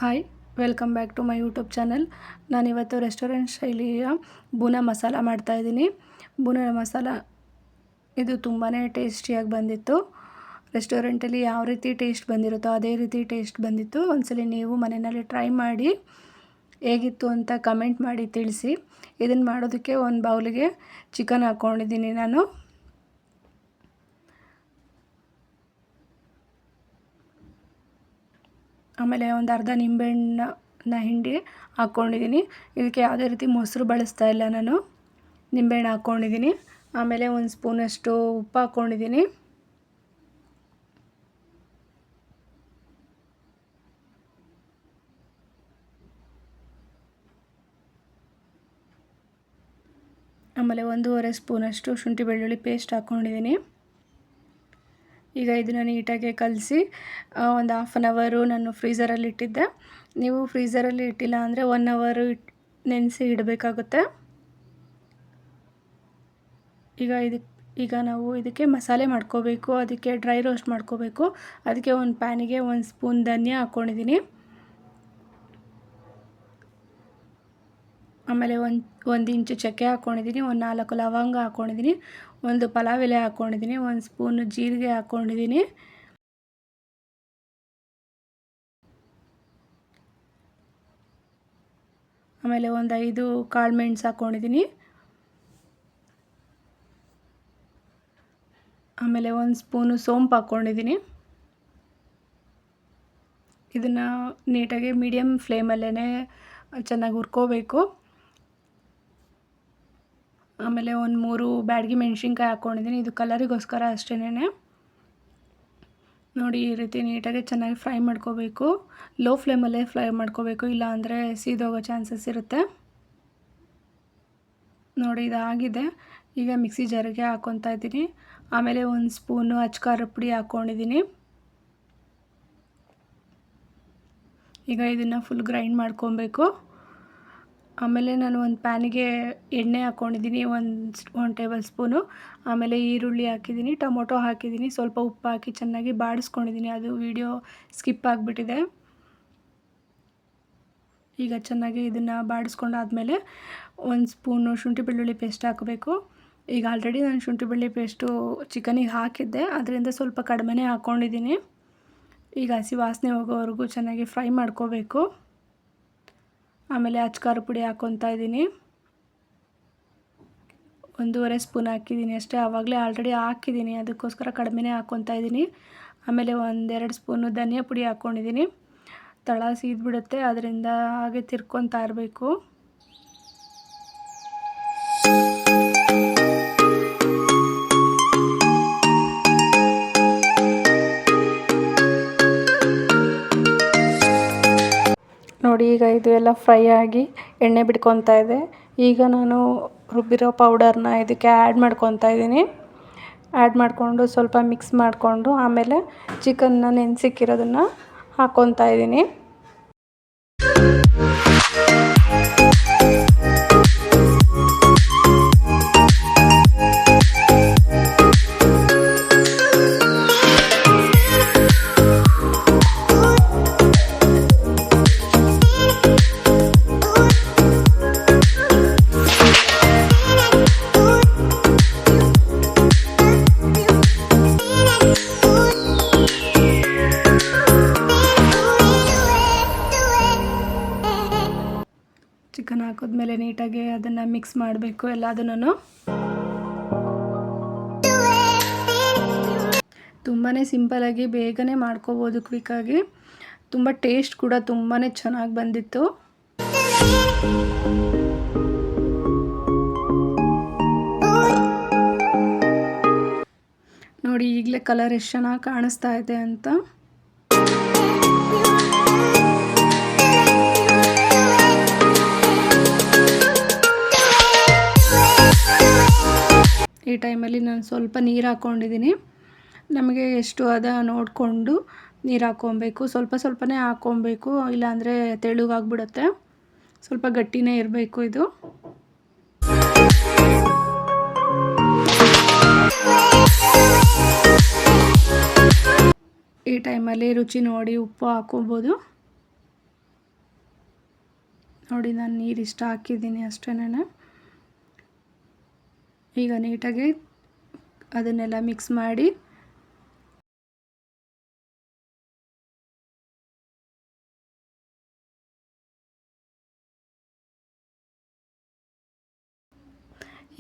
Hi, welcome back to my YouTube channel. ನಾನಿವತ್ತು restaurant ಶೈಲಿಯ ಬೂನಾ ಮಸಾಲ ಮಾಡ್ತಾಯಿದ್ದೀನಿ. ಬೂನಾ ಮಸಾಲ ಇದು ತುಂಬಾ ಟೇಸ್ಟಿಯಾಗಿ ಬಂದಿತ್ತು. ರೆಸ್ಟೋರೆಂಟಲ್ಲಿ ಯಾವ ರೀತಿ ಟೇಸ್ಟ್ ಬಂದಿರುತ್ತೋ ಅದೇ ರೀತಿ ಟೇಸ್ಟ್ ಬಂದಿತ್ತು. ಒಂದ್ಸಲಿ ನೀವು ಮನೆಯಲ್ಲಿ ಟ್ರೈ ಮಾಡಿ ಹೇಗಿತ್ತು ಅಂತ ಕಮೆಂಟ್ ಮಾಡಿ ತಿಳಿಸಿ. ಇದನ್ನು ಮಾಡೋದಕ್ಕೆ ಒಂದು ಬೌಲಿಗೆ ಚಿಕನ್ ಹಾಕ್ಕೊಂಡಿದ್ದೀನಿ ನಾನು. ಆಮೇಲೆ ಒಂದು ಅರ್ಧ ನಿಂಬೆಹಣ್ಣನ್ನ ಹಿಂಡಿ ಹಾಕ್ಕೊಂಡಿದ್ದೀನಿ. ಇದಕ್ಕೆ ಯಾವುದೇ ರೀತಿ ಮೊಸರು ಬಳಸ್ತಾ ಇಲ್ಲ ನಾನು. ನಿಂಬೆಹಣ್ಣು ಹಾಕ್ಕೊಂಡಿದ್ದೀನಿ. ಆಮೇಲೆ ಒಂದು ಸ್ಪೂನಷ್ಟು ಉಪ್ಪು ಹಾಕ್ಕೊಂಡಿದ್ದೀನಿ. ಆಮೇಲೆ 1.5 ಸ್ಪೂನಷ್ಟು ಶುಂಠಿ ಬೆಳ್ಳುಳ್ಳಿ ಪೇಸ್ಟ್ ಹಾಕ್ಕೊಂಡಿದ್ದೀನಿ. ಈಗ ಇದನ್ನು ನೀಟಾಗಿ ಕಲಸಿ ಒಂದು ಹಾಫ್ ಆನ್ ಅವರು ನಾನು ಫ್ರೀಝರಲ್ಲಿ ಇಟ್ಟಿದ್ದೆ. ನೀವು ಫ್ರೀಝರಲ್ಲಿ ಇಟ್ಟಿಲ್ಲ ಅಂದರೆ 1 ಅವರು ನೆನೆಸಿ ಇಡಬೇಕಾಗುತ್ತೆ. ಈಗ ನಾವು ಇದಕ್ಕೆ ಮಸಾಲೆ ಮಾಡ್ಕೋಬೇಕು. ಅದಕ್ಕೆ ಡ್ರೈ ರೋಸ್ಟ್ ಮಾಡ್ಕೋಬೇಕು. ಅದಕ್ಕೆ ಒಂದು ಪ್ಯಾನಿಗೆ 1 ಸ್ಪೂನ್ ಧನಿಯಾ ಹಾಕ್ಕೊಂಡಿದ್ದೀನಿ. ಆಮೇಲೆ ಒಂದು ಇಂಚು ಚಕ್ಕೆ ಹಾಕ್ಕೊಂಡಿದ್ದೀನಿ. 4 ಲವಂಗ ಹಾಕ್ಕೊಂಡಿದ್ದೀನಿ. 1 ಪಲಾವ್ ಎಲೆ ಹಾಕ್ಕೊಂಡಿದ್ದೀನಿ. 1 ಸ್ಪೂನ್ ಜೀರಿಗೆ ಹಾಕ್ಕೊಂಡಿದ್ದೀನಿ. ಆಮೇಲೆ ಒಂದು 5 ಕಾಳು ಮೆಣಸು ಹಾಕ್ಕೊಂಡಿದ್ದೀನಿ. ಆಮೇಲೆ 1 ಸ್ಪೂನು ಸೋಂಪು ಹಾಕ್ಕೊಂಡಿದ್ದೀನಿ. ಇದನ್ನು ನೀಟಾಗಿ ಮೀಡಿಯಮ್ ಫ್ಲೇಮಲ್ಲೇ ಚೆನ್ನಾಗಿ ಹುರ್ಕೋಬೇಕು. ಆಮೇಲೆ 3 ಬ್ಯಾಡಗಿ ಮೆಣಸಿನ್ಕಾಯಿ ಹಾಕ್ಕೊಂಡಿದ್ದೀನಿ. ಇದು ಕಲರಿಗೋಸ್ಕರ ಅಷ್ಟೇನೆ. ನೋಡಿ, ಈ ರೀತಿ ನೀಟಾಗಿ ಚೆನ್ನಾಗಿ ಫ್ರೈ ಮಾಡ್ಕೋಬೇಕು. ಲೋ ಫ್ಲೇಮಲ್ಲೇ ಫ್ರೈ ಮಾಡ್ಕೋಬೇಕು, ಇಲ್ಲ ಅಂದರೆ ಸೀದೋಗೋ ಚಾನ್ಸಸ್ ಇರುತ್ತೆ. ನೋಡಿ, ಇದಾಗಿದೆ. ಈಗ ಮಿಕ್ಸಿ ಜಾರಿಗೆ ಹಾಕ್ಕೊತಾ ಇದ್ದೀನಿ. ಆಮೇಲೆ 1 ಸ್ಪೂನು ಅಚ್ಕಾರ ಪುಡಿ ಹಾಕ್ಕೊಂಡಿದ್ದೀನಿ. ಈಗ ಇದನ್ನು ಫುಲ್ ಗ್ರೈಂಡ್ ಮಾಡ್ಕೊಬೇಕು. ಆಮೇಲೆ ನಾನು ಒಂದು ಪ್ಯಾನಿಗೆ ಎಣ್ಣೆ ಹಾಕ್ಕೊಂಡಿದ್ದೀನಿ, 1 ಟೇಬಲ್ ಸ್ಪೂನು. ಆಮೇಲೆ ಈರುಳ್ಳಿ ಹಾಕಿದ್ದೀನಿ, ಟೊಮೊಟೊ ಹಾಕಿದ್ದೀನಿ, ಸ್ವಲ್ಪ ಉಪ್ಪು ಹಾಕಿ ಚೆನ್ನಾಗಿ ಬಾಡಿಸ್ಕೊಂಡಿದ್ದೀನಿ. ಅದು ವಿಡಿಯೋ ಸ್ಕಿಪ್ ಆಗಿಬಿಟ್ಟಿದೆ. ಈಗ ಚೆನ್ನಾಗಿ ಇದನ್ನು ಬಾಡಿಸ್ಕೊಂಡಾದಮೇಲೆ 1 ಸ್ಪೂನು ಶುಂಠಿ ಬೆಳ್ಳುಳ್ಳಿ ಪೇಸ್ಟ್ ಹಾಕಬೇಕು. ಈಗ ಆಲ್ರೆಡಿ ನಾನು ಶುಂಠಿ ಬೆಳ್ಳುಳ್ಳಿ ಪೇಸ್ಟು ಚಿಕನಿಗೆ ಹಾಕಿದ್ದೆ, ಅದರಿಂದ ಸ್ವಲ್ಪ ಕಡಿಮೆನೇ ಹಾಕ್ಕೊಂಡಿದ್ದೀನಿ. ಈಗ ಹಸಿ ವಾಸನೆ ಹೋಗೋವರೆಗೂ ಚೆನ್ನಾಗಿ ಫ್ರೈ ಮಾಡ್ಕೋಬೇಕು. ಆಮೇಲೆ ಅಚ್ಕಾರ ಪುಡಿ ಹಾಕ್ಕೊತಾ ಇದ್ದೀನಿ. 1.5 ಸ್ಪೂನ್ ಹಾಕಿದ್ದೀನಿ ಅಷ್ಟೇ. ಆವಾಗಲೇ ಆಲ್ರೆಡಿ ಹಾಕಿದ್ದೀನಿ, ಅದಕ್ಕೋಸ್ಕರ ಕಡಿಮೆನೇ ಹಾಕ್ಕೊತಾ ಇದ್ದೀನಿ. ಆಮೇಲೆ 1-2 ಸ್ಪೂನು ಧನಿಯಾ ಪುಡಿ ಹಾಕ್ಕೊಂಡಿದ್ದೀನಿ. ತಳ ಸೀದ್ಬಿಡುತ್ತೆ, ಅದರಿಂದ ಹಾಗೆ ತಿರ್ಕೊತಾ ಇರಬೇಕು. ನೋಡಿ, ಈಗ ಇದು ಎಲ್ಲ ಫ್ರೈ ಆಗಿ ಎಣ್ಣೆ ಬಿಡ್ಕೊತಾ ಇದೆ. ಈಗ ನಾನು ರುಬ್ಬಿರೋ ಪೌಡರ್ನ ಇದಕ್ಕೆ ಆ್ಯಡ್ ಮಾಡ್ಕೊತಾ ಇದ್ದೀನಿ. ಆ್ಯಡ್ ಮಾಡಿಕೊಂಡು ಸ್ವಲ್ಪ ಮಿಕ್ಸ್ ಮಾಡಿಕೊಂಡು ಆಮೇಲೆ ಚಿಕನ್ನ ನೆನೆಸಿಕ್ಕಿರೋದನ್ನು ಹಾಕ್ಕೊತಾ ಇದ್ದೀನಿ. ಚಿಕನ್ ಹಾಕಿದ್ಮೇಲೆ ನೀಟಾಗಿ ಅದನ್ನು ಮಿಕ್ಸ್ ಮಾಡಬೇಕು ಎಲ್ಲದನ್ನು. ತುಂಬಾ ಸಿಂಪಲಾಗಿ ಬೇಗನೆ ಮಾಡ್ಕೋಬೋದು, ಕ್ವಿಕ್ಕಾಗಿ. ತುಂಬ ಟೇಸ್ಟ್ ಕೂಡ ತುಂಬಾ ಚೆನ್ನಾಗಿ ಬಂದಿತ್ತು. ನೋಡಿ, ಈಗಲೇ ಕಲರ್ ಎಷ್ಟು ಚೆನ್ನಾಗಿ ಕಾಣಿಸ್ತಾ ಇದೆ ಅಂತ. ಈ ಟೈಮಲ್ಲಿ ನಾನು ಸ್ವಲ್ಪ ನೀರು ಹಾಕ್ಕೊಂಡಿದ್ದೀನಿ. ನಮಗೆ ಎಷ್ಟು ಅದ ನೋಡಿಕೊಂಡು ನೀರು ಹಾಕ್ಕೊಬೇಕು. ಸ್ವಲ್ಪನೇ ಹಾಕ್ಕೊಬೇಕು, ಇಲ್ಲಾಂದರೆ ತೆಳುಗಾಗ್ಬಿಡುತ್ತೆ. ಸ್ವಲ್ಪ ಗಟ್ಟಿನೇ ಇರಬೇಕು ಇದು. ಈ ಟೈಮಲ್ಲಿ ರುಚಿ ನೋಡಿ ಉಪ್ಪು ಹಾಕ್ಕೊಬೋದು. ನೋಡಿ ನಾನು ನೀರಿಷ್ಟು ಹಾಕಿದ್ದೀನಿ ಅಷ್ಟೇನೆ. ಈಗ ನೀಟಾಗಿ ಅದನ್ನೆಲ್ಲ ಮಿಕ್ಸ್ ಮಾಡಿ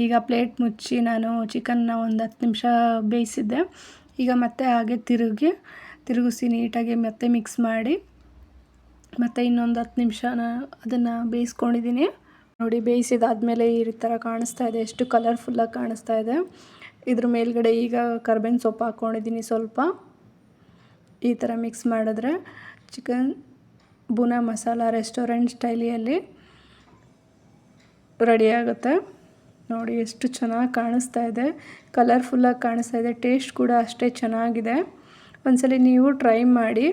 ಈಗ ಪ್ಲೇಟ್ ಮುಚ್ಚಿ ನಾನು ಚಿಕನ್ನ ಒಂದು 10 ನಿಮಿಷ ಬೇಯಿಸಿದ್ದೆ. ಈಗ ಮತ್ತೆ ಹಾಗೆ ತಿರುಗಿಸಿ ನೀಟಾಗಿ ಮತ್ತೆ ಮಿಕ್ಸ್ ಮಾಡಿ ಮತ್ತು ಇನ್ನೊಂದು 10 ನಿಮಿಷ ಅದನ್ನು ಬೇಯಿಸ್ಕೊಂಡಿದ್ದೀನಿ. ನೋಡಿ ಬೇಯಿಸಿದಾದ್ಮೇಲೆ ಈ ಥರ ಕಾಣಿಸ್ತಾ ಇದೆ, ಎಷ್ಟು ಕಲರ್ಫುಲ್ಲಾಗಿ ಕಾಣಿಸ್ತಾ ಇದೆ. ಇದ್ರ ಮೇಲ್ಗಡೆ ಈಗ ಕರ್ಬೇವಿನ ಸೊಪ್ಪು ಹಾಕ್ಕೊಂಡಿದ್ದೀನಿ ಸ್ವಲ್ಪ. ಈ ಥರ ಮಿಕ್ಸ್ ಮಾಡಿದ್ರೆ ಚಿಕನ್ ಬುನ ಮಸಾಲ ರೆಸ್ಟೋರೆಂಟ್ ಸ್ಟೈಲಿಯಲ್ಲಿ ರೆಡಿಯಾಗುತ್ತೆ. ನೋಡಿ ಎಷ್ಟು ಚೆನ್ನಾಗಿ ಕಾಣಿಸ್ತಾ ಇದೆ, ಕಲರ್ಫುಲ್ಲಾಗಿ ಕಾಣಿಸ್ತಾ ಇದೆ. ಟೇಸ್ಟ್ ಕೂಡ ಅಷ್ಟೇ ಚೆನ್ನಾಗಿದೆ. ಒಂದ್ಸಲಿ ನೀವು ಟ್ರೈ ಮಾಡಿ,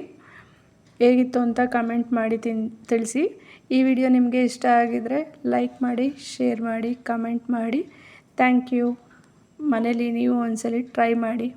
ಹೇಗಿತ್ತು ಅಂತ ಕಮೆಂಟ್ ಮಾಡಿ ತಿಳಿಸಿ. ಈ ವಿಡಿಯೋ ನಿಮಗೆ ಇಷ್ಟ ಆಗಿದರೆ ಲೈಕ್ ಮಾಡಿ, ಶೇರ್ ಮಾಡಿ, ಕಮೆಂಟ್ ಮಾಡಿ. Thank you. ಮನೇಲಿ ನೀವು ಒಂದ್ಸಲಿ ಟ್ರೈ ಮಾಡಿ.